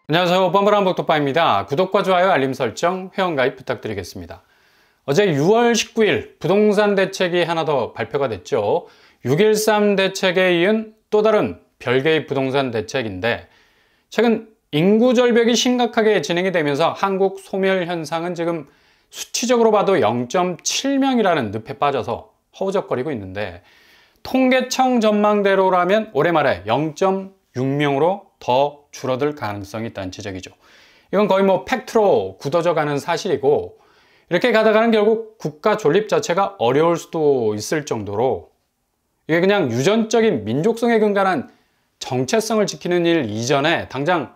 안녕하세요. 뻔뻔한복덕방입니다. 구독과 좋아요, 알림 설정, 회원가입 부탁드리겠습니다. 어제 6월 19일 부동산 대책이 하나 더 발표가 됐죠. 6.13 대책에 이은 또 다른 별개의 부동산 대책인데, 최근 인구 절벽이 심각하게 진행이 되면서 한국 소멸 현상은 지금 수치적으로 봐도 0.7명이라는 늪에 빠져서 허우적거리고 있는데, 통계청 전망대로라면 올해 말에 0.6명으로 더 줄어들 가능성이 있다는 지적이죠. 이건 거의 팩트로 굳어져 가는 사실이고, 이렇게 가다가는 결국 국가 존립 자체가 어려울 수도 있을 정도로 이게 그냥 유전적인 민족성에 근간한 정체성을 지키는 일 이전에 당장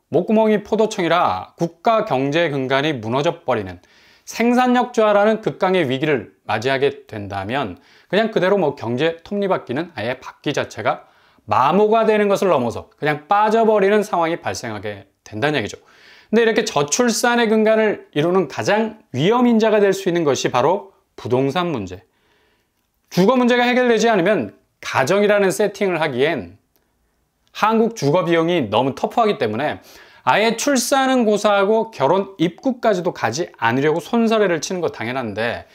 목구멍이 포도청이라 국가 경제 근간이 무너져 버리는 생산력 저하라는 극강의 위기를 맞이하게 된다면 그냥 그대로 경제 톱니바퀴는 아예 바퀴 자체가 마모가 되는 것을 넘어서 그냥 빠져버리는 상황이 발생하게 된다는 얘기죠. 근데 이렇게 저출산의 근간을 이루는 가장 위험인자가 될 수 있는 것이 바로 부동산 문제. 주거 문제가 해결되지 않으면 가정이라는 세팅을 하기엔 한국 주거 비용이 너무 터프하기 때문에 아예 출산은 고사하고 결혼 입구까지도 가지 않으려고 손서래를 치는 거 당연한데,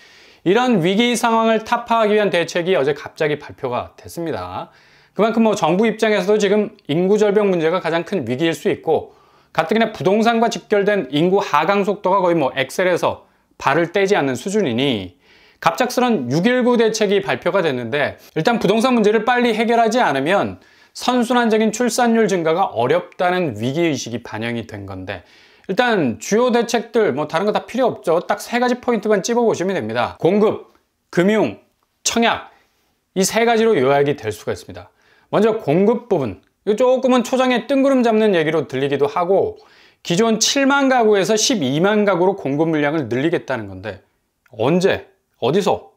이런 위기 상황을 타파하기 위한 대책이 어제 갑자기 발표가 됐습니다. 그만큼 정부 입장에서도 지금 인구 절벽 문제가 가장 큰 위기일 수 있고, 가뜩이나 부동산과 직결된 인구 하강 속도가 거의 엑셀에서 발을 떼지 않는 수준이니 갑작스런 6.19 대책이 발표가 됐는데, 일단 부동산 문제를 빨리 해결하지 않으면 선순환적인 출산율 증가가 어렵다는 위기의식이 반영이 된 건데, 일단 주요 대책들 다른 거 다 필요 없죠. 딱 세 가지 포인트만 찝어보시면 됩니다. 공급, 금융, 청약, 이 세 가지로 요약이 될 수가 있습니다. 먼저 공급 부분, 이거 조금은 초장에 뜬구름 잡는 얘기로 들리기도 하고, 기존 7만 가구에서 12만 가구로 공급 물량을 늘리겠다는 건데, 언제, 어디서,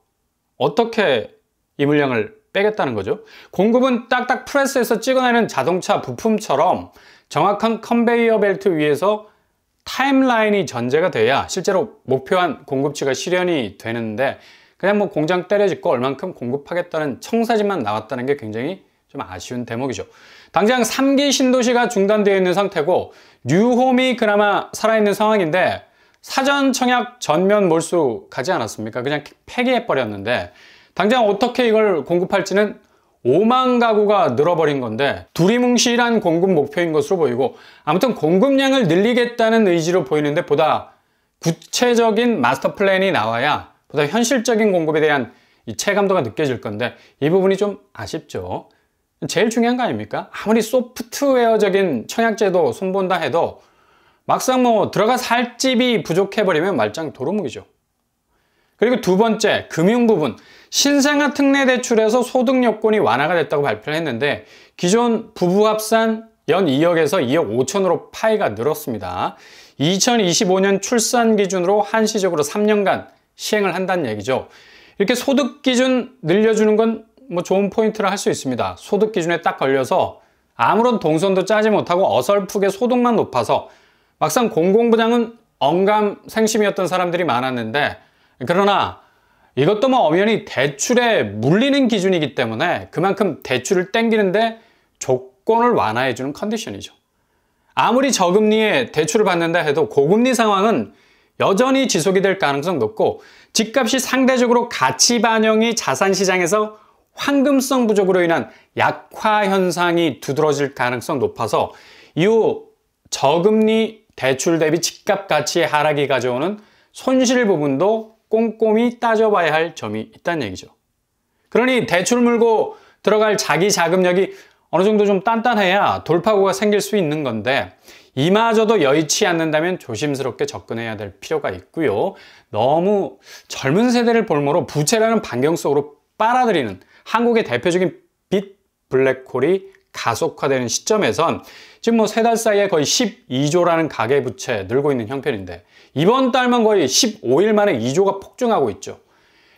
어떻게 이 물량을 빼겠다는 거죠? 공급은 딱딱 프레스에서 찍어내는 자동차 부품처럼 정확한 컨베이어 벨트 위에서 타임라인이 전제가 돼야 실제로 목표한 공급치가 실현이 되는데, 그냥 공장 때려짓고 얼만큼 공급하겠다는 청사진만 나왔다는 게 굉장히 좀 아쉬운 대목이죠. 당장 3기 신도시가 중단되어 있는 상태고 뉴홈이 그나마 살아있는 상황인데, 사전 청약 전면 몰수 가지 않았습니까? 그냥 폐기해버렸는데, 당장 어떻게 이걸 공급할지는 5만 가구가 늘어버린 건데 두리뭉실한 공급 목표인 것으로 보이고, 아무튼 공급량을 늘리겠다는 의지로 보이는데 보다 구체적인 마스터 플랜이 나와야 보다 현실적인 공급에 대한 이 체감도가 느껴질 건데, 이 부분이 좀 아쉽죠. 제일 중요한 거 아닙니까? 아무리 소프트웨어적인 청약제도 손본다 해도 막상 들어가 살 집이 부족해버리면 말짱 도루묵이죠. 그리고 두 번째, 금융 부분. 신생아 특례 대출에서 소득 요건이 완화가 됐다고 발표를 했는데, 기존 부부 합산 연 2억에서 2억 5천으로 파이가 늘었습니다. 2025년 출산 기준으로 한시적으로 3년간 시행을 한다는 얘기죠. 이렇게 소득 기준 늘려주는 건 좋은 포인트라 할 수 있습니다. 소득 기준에 딱 걸려서 아무런 동선도 짜지 못하고 어설프게 소득만 높아서 막상 공공부장은 언감생심이었던 사람들이 많았는데, 그러나 이것도 엄연히 대출에 물리는 기준이기 때문에 그만큼 대출을 땡기는데 조건을 완화해주는 컨디션이죠. 아무리 저금리에 대출을 받는다 해도 고금리 상황은 여전히 지속이 될 가능성 높고, 집값이 상대적으로 가치 반영이 자산시장에서 황금성 부족으로 인한 약화 현상이 두드러질 가능성 높아서 이후 저금리 대출 대비 집값 가치의 하락이 가져오는 손실 부분도 꼼꼼히 따져봐야 할 점이 있다는 얘기죠. 그러니 대출 물고 들어갈 자기 자금력이 어느 정도 좀 단단해야 돌파구가 생길 수 있는 건데, 이마저도 여의치 않는다면 조심스럽게 접근해야 될 필요가 있고요. 너무 젊은 세대를 볼모로 부채라는 반경 속으로 빨아들이는 한국의 대표적인 빚 블랙홀이 가속화되는 시점에선 지금 3달 사이에 거의 12조라는 가계부채 늘고 있는 형편인데, 이번 달만 거의 15일 만에 2조가 폭증하고 있죠.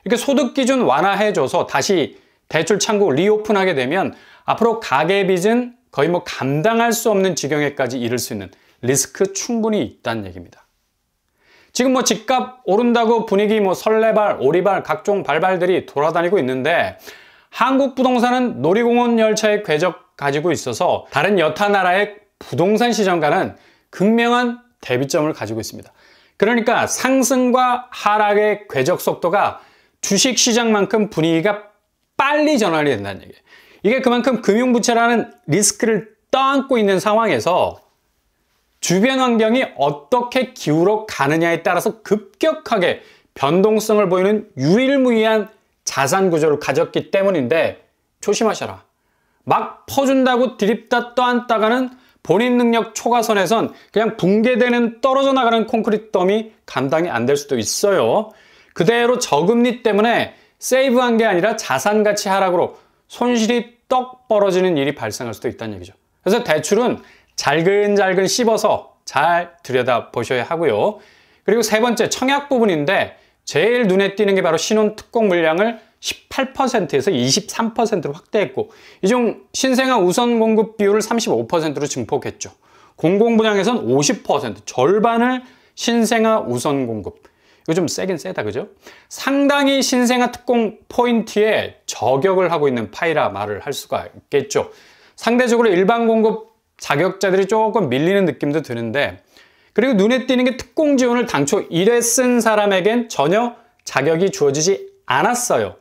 이렇게 소득 기준 완화해줘서 다시 대출 창구 리오픈하게 되면 앞으로 가계빚은 거의 감당할 수 없는 지경에까지 이를 수 있는 리스크 충분히 있다는 얘기입니다. 지금 집값 오른다고 분위기 설레발, 오리발, 각종 발발들이 돌아다니고 있는데, 한국 부동산은 놀이공원 열차의 궤적 가지고 있어서 다른 여타 나라의 부동산 시장과는 극명한 대비점을 가지고 있습니다. 그러니까 상승과 하락의 궤적 속도가 주식시장만큼 분위기가 빨리 전환이 된다는 얘기예요. 이게 그만큼 금융부채라는 리스크를 떠안고 있는 상황에서 주변 환경이 어떻게 기울어 가느냐에 따라서 급격하게 변동성을 보이는 유일무이한 자산 구조를 가졌기 때문인데 조심하셔라. 막 퍼준다고 들이다 떠안다가는 본인 능력 초과선에선 그냥 붕괴되는 떨어져 나가는 콘크리트 덤이 감당이 안 될 수도 있어요. 그대로 저금리 때문에 세이브한 게 아니라 자산 가치 하락으로 손실이 떡 벌어지는 일이 발생할 수도 있다는 얘기죠. 그래서 대출은 잘근잘근 씹어서 잘 들여다보셔야 하고요. 그리고 세 번째 청약 부분인데 제일 눈에 띄는 게 바로 신혼 특공 물량을 18%에서 23%로 확대했고 이 중 신생아 우선 공급 비율을 35%로 증폭했죠. 공공분양에선 50%, 절반을 신생아 우선 공급. 이거 좀 세긴 세다, 그죠? 상당히 신생아 특공 포인트에 저격을 하고 있는 파이라 말을 할 수가 있겠죠. 상대적으로 일반 공급 자격자들이 조금 밀리는 느낌도 드는데 그리고 눈에 띄는 게 특공 지원을 당초 1회 쓴 사람에겐 전혀 자격이 주어지지 않았어요.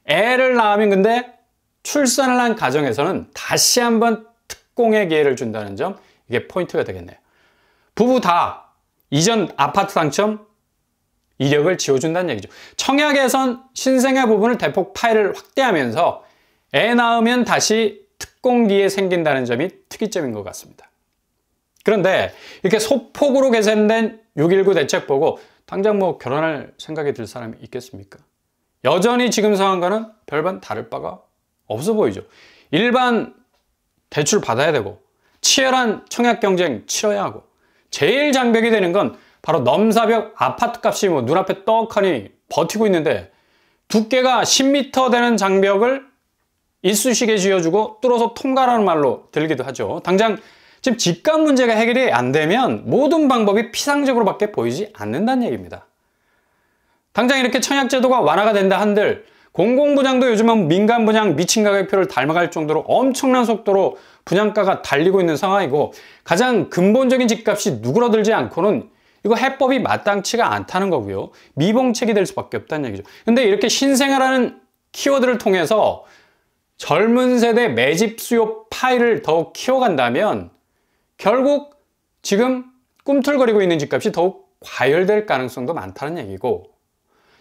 애를 낳으면 근데 출산을 한 가정에서는 다시 한번 특공의 기회를 준다는 점, 이게 포인트가 되겠네요. 부부 다 이전 아파트 당첨 이력을 지워준다는 얘기죠. 청약에선 신생아 부분을 대폭 파일을 확대하면서 애 낳으면 다시 특공기에 생긴다는 점이 특이점인 것 같습니다. 그런데 이렇게 소폭으로 개선된 6.19 대책 보고 당장 뭐 결혼할 생각이 들 사람이 있겠습니까? 여전히 지금 상황과는 별반 다를 바가 없어 보이죠. 일반 대출 받아야 되고 치열한 청약 경쟁 치러야 하고 제일 장벽이 되는 건 바로 넘사벽 아파트 값이 뭐 눈앞에 떡하니 버티고 있는데 두께가 10m 되는 장벽을 이쑤시개 쥐어주고 뚫어서 통과라는 말로 들기도 하죠. 당장 지금 집값 문제가 해결이 안 되면 모든 방법이 피상적으로밖에 보이지 않는다는 얘기입니다. 당장 이렇게 청약제도가 완화가 된다 한들 공공분양도 요즘은 민간분양 미친 가격표를 닮아갈 정도로 엄청난 속도로 분양가가 달리고 있는 상황이고 가장 근본적인 집값이 누그러들지 않고는 이거 해법이 마땅치가 않다는 거고요. 미봉책이 될 수밖에 없다는 얘기죠. 근데 이렇게 신생아라는 키워드를 통해서 젊은 세대 매집 수요 파이를 더욱 키워간다면 결국 지금 꿈틀거리고 있는 집값이 더욱 과열될 가능성도 많다는 얘기고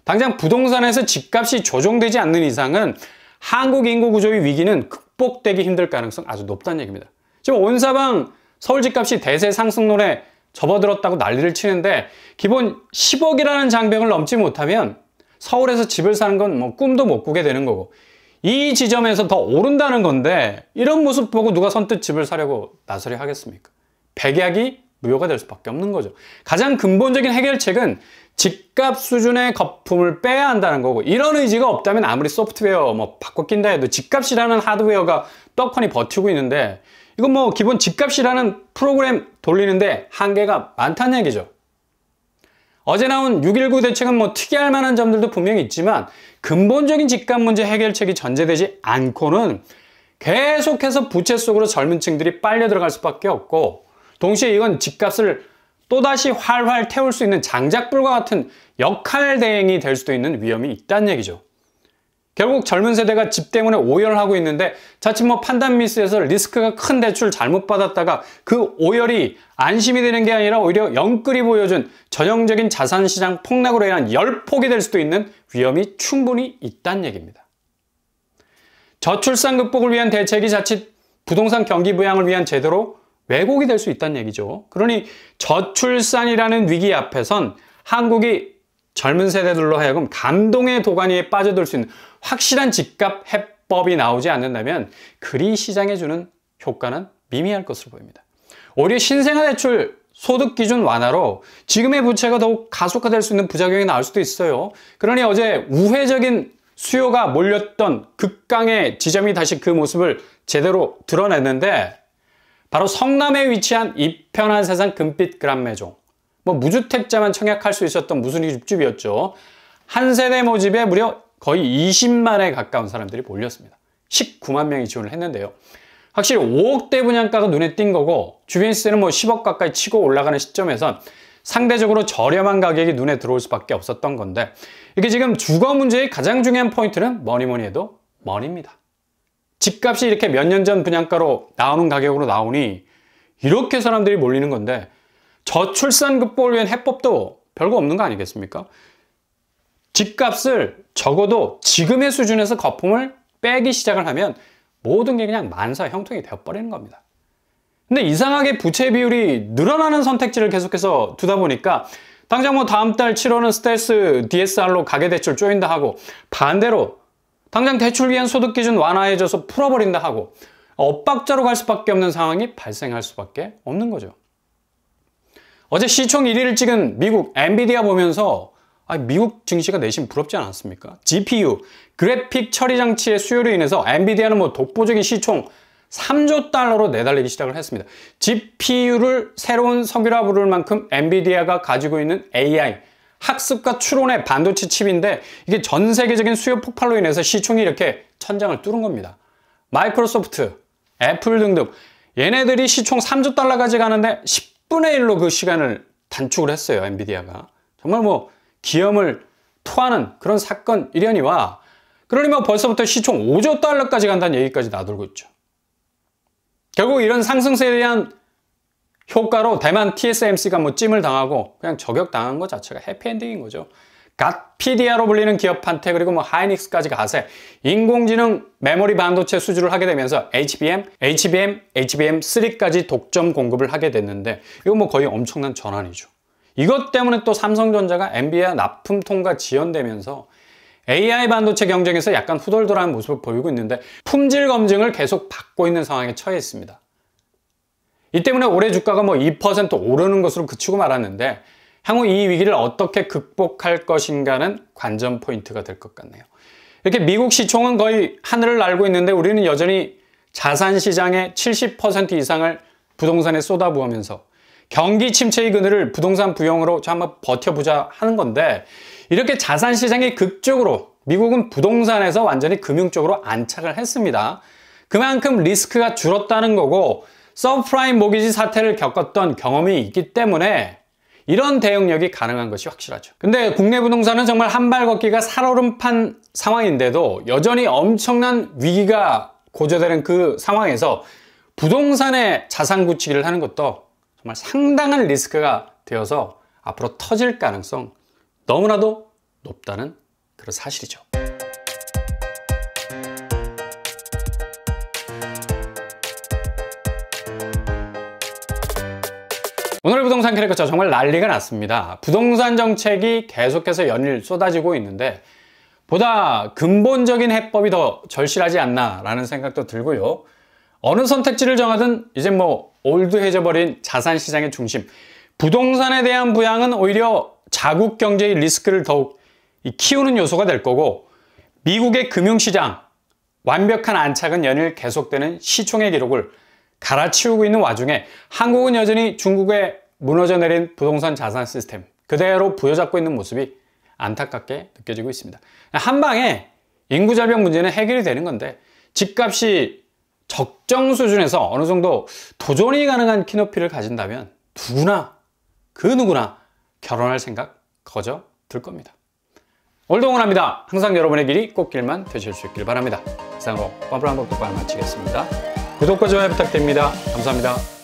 당장 부동산에서 집값이 조정되지 않는 이상은 한국 인구 구조의 위기는 극복되기 힘들 가능성 아주 높다는 얘기입니다. 지금 온 사방 서울 집값이 대세 상승론에 접어들었다고 난리를 치는데 기본 10억이라는 장벽을 넘지 못하면 서울에서 집을 사는 건 뭐 꿈도 못 꾸게 되는 거고 이 지점에서 더 오른다는 건데 이런 모습 보고 누가 선뜻 집을 사려고 나서려 하겠습니까? 백약이 무효가 될 수밖에 없는 거죠. 가장 근본적인 해결책은 집값 수준의 거품을 빼야 한다는 거고 이런 의지가 없다면 아무리 소프트웨어 뭐 바꿔 낀다 해도 집값이라는 하드웨어가 떡하니 버티고 있는데 이건 뭐 기본 집값이라는 프로그램 돌리는데 한계가 많다는 얘기죠. 어제 나온 6.19 대책은 뭐 특이할 만한 점들도 분명히 있지만 근본적인 집값 문제 해결책이 전제되지 않고는 계속해서 부채 속으로 젊은 층들이 빨려 들어갈 수밖에 없고 동시에 이건 집값을 또다시 활활 태울 수 있는 장작불과 같은 역할 대행이 될 수도 있는 위험이 있다는 얘기죠. 결국 젊은 세대가 집 때문에 오열하고 있는데 자칫 뭐 판단 미스에서 리스크가 큰 대출 잘못 받았다가 그 오열이 안심이 되는 게 아니라 오히려 영끌이 보여준 전형적인 자산시장 폭락으로 인한 열폭이 될 수도 있는 위험이 충분히 있다는 얘기입니다. 저출산 극복을 위한 대책이 자칫 부동산 경기 부양을 위한 제도로 왜곡이 될 수 있다는 얘기죠. 그러니 저출산이라는 위기 앞에선 한국이 젊은 세대들로 하여금 감동의 도가니에 빠져들 수 있는 확실한 집값 해법이 나오지 않는다면 그리 시장에 주는 효과는 미미할 것으로 보입니다. 오히려 신생아 대출 소득 기준 완화로 지금의 부채가 더욱 가속화될 수 있는 부작용이 나올 수도 있어요. 그러니 어제 우회적인 수요가 몰렸던 극강의 지점이 다시 그 모습을 제대로 드러냈는데 바로 성남에 위치한 이편한 세상 금빛 그란매종. 뭐 무주택자만 청약할 수 있었던 무순위 줍줍이었죠. 한 세대 모집에 무려 거의 20만에 가까운 사람들이 몰렸습니다. 19만 명이 지원을 했는데요. 확실히 5억대 분양가가 눈에 띈 거고 주변 시세는 뭐 10억 가까이 치고 올라가는 시점에선 상대적으로 저렴한 가격이 눈에 들어올 수밖에 없었던 건데 이게 지금 주거 문제의 가장 중요한 포인트는 뭐니 해도 머니입니다. 집값이 이렇게 몇 년 전 분양가로 나오는 가격으로 나오니 이렇게 사람들이 몰리는 건데 저출산 극복을 위한 해법도 별거 없는 거 아니겠습니까? 집값을 적어도 지금의 수준에서 거품을 빼기 시작을 하면 모든 게 그냥 만사 형통이 되어버리는 겁니다. 근데 이상하게 부채 비율이 늘어나는 선택지를 계속해서 두다 보니까 당장 뭐 다음 달 7월은 스텔스 DSR로 가계대출 조인다 하고 반대로 당장 대출 기한 소득 기준 완화해줘서 풀어버린다 하고 엇박자로 갈 수밖에 없는 상황이 발생할 수밖에 없는 거죠. 어제 시총 1위를 찍은 미국 엔비디아 보면서 미국 증시가 내심 부럽지 않았습니까? GPU, 그래픽 처리 장치의 수요로 인해서 엔비디아는 뭐 독보적인 시총 3조 달러로 내달리기 시작을 했습니다. GPU를 새로운 석유라 부를 만큼 엔비디아가 가지고 있는 AI, 학습과 추론의 반도체 칩인데 이게 전 세계적인 수요 폭발로 인해서 시총이 이렇게 천장을 뚫은 겁니다. 마이크로소프트, 애플 등등 얘네들이 시총 3조 달러까지 가는데 10분의 1로 그 시간을 단축을 했어요. 엔비디아가. 정말 뭐 기염을 토하는 그런 사건 일련이와 그러니 뭐 벌써부터 시총 5조 달러까지 간다는 얘기까지 나돌고 있죠. 결국 이런 상승세에 대한 효과로 대만 TSMC가 뭐 찜을 당하고 그냥 저격당한 것 자체가 해피엔딩인 거죠. 갓피디아로 불리는 기업한테 그리고 뭐 하이닉스까지 가세 인공지능 메모리 반도체 수주를 하게 되면서 HBM3까지 독점 공급을 하게 됐는데 이거 뭐 거의 엄청난 전환이죠. 이것 때문에 또 삼성전자가 엔비디아 납품 통과 지연되면서 AI 반도체 경쟁에서 약간 후덜덜한 모습을 보이고 있는데 품질 검증을 계속 받고 있는 상황에 처해 있습니다. 이 때문에 올해 주가가 뭐 2% 오르는 것으로 그치고 말았는데 향후 이 위기를 어떻게 극복할 것인가는 관전 포인트가 될 것 같네요. 이렇게 미국 시총은 거의 하늘을 날고 있는데 우리는 여전히 자산 시장의 70% 이상을 부동산에 쏟아부으면서 경기 침체의 그늘을 부동산 부영으로 한번 버텨보자 하는 건데 이렇게 자산 시장이 극적으로 미국은 부동산에서 완전히 금융 쪽으로 안착을 했습니다. 그만큼 리스크가 줄었다는 거고 서브프라임 모기지 사태를 겪었던 경험이 있기 때문에 이런 대응력이 가능한 것이 확실하죠. 근데 국내 부동산은 정말 한 발 걷기가 살얼음판 상황인데도 여전히 엄청난 위기가 고조되는 그 상황에서 부동산의 자산 구치기를 하는 것도 정말 상당한 리스크가 되어서 앞으로 터질 가능성 너무나도 높다는 그런 사실이죠. 오늘 부동산 캐릭터 정말 난리가 났습니다. 부동산 정책이 계속해서 연일 쏟아지고 있는데 보다 근본적인 해법이 더 절실하지 않나 라는 생각도 들고요. 어느 선택지를 정하든 이제 뭐 올드해져 버린 자산 시장의 중심 부동산에 대한 부양은 오히려 자국 경제의 리스크를 더욱 키우는 요소가 될 거고 미국의 금융시장 완벽한 안착은 연일 계속되는 시총의 기록을 갈아치우고 있는 와중에 한국은 여전히 중국의 무너져 내린 부동산 자산 시스템 그대로 부여잡고 있는 모습이 안타깝게 느껴지고 있습니다. 한 방에 인구 절벽 문제는 해결이 되는 건데 집값이 적정 수준에서 어느 정도 도전이 가능한 키높이를 가진다면 그 누구나 결혼할 생각 거저 들 겁니다. 오늘도 응원합니다. 항상 여러분의 길이 꽃길만 되실 수 있길 바랍니다. 이상으로 빠브라 한번 독발 마치겠습니다. 구독과 좋아요 부탁드립니다. 감사합니다.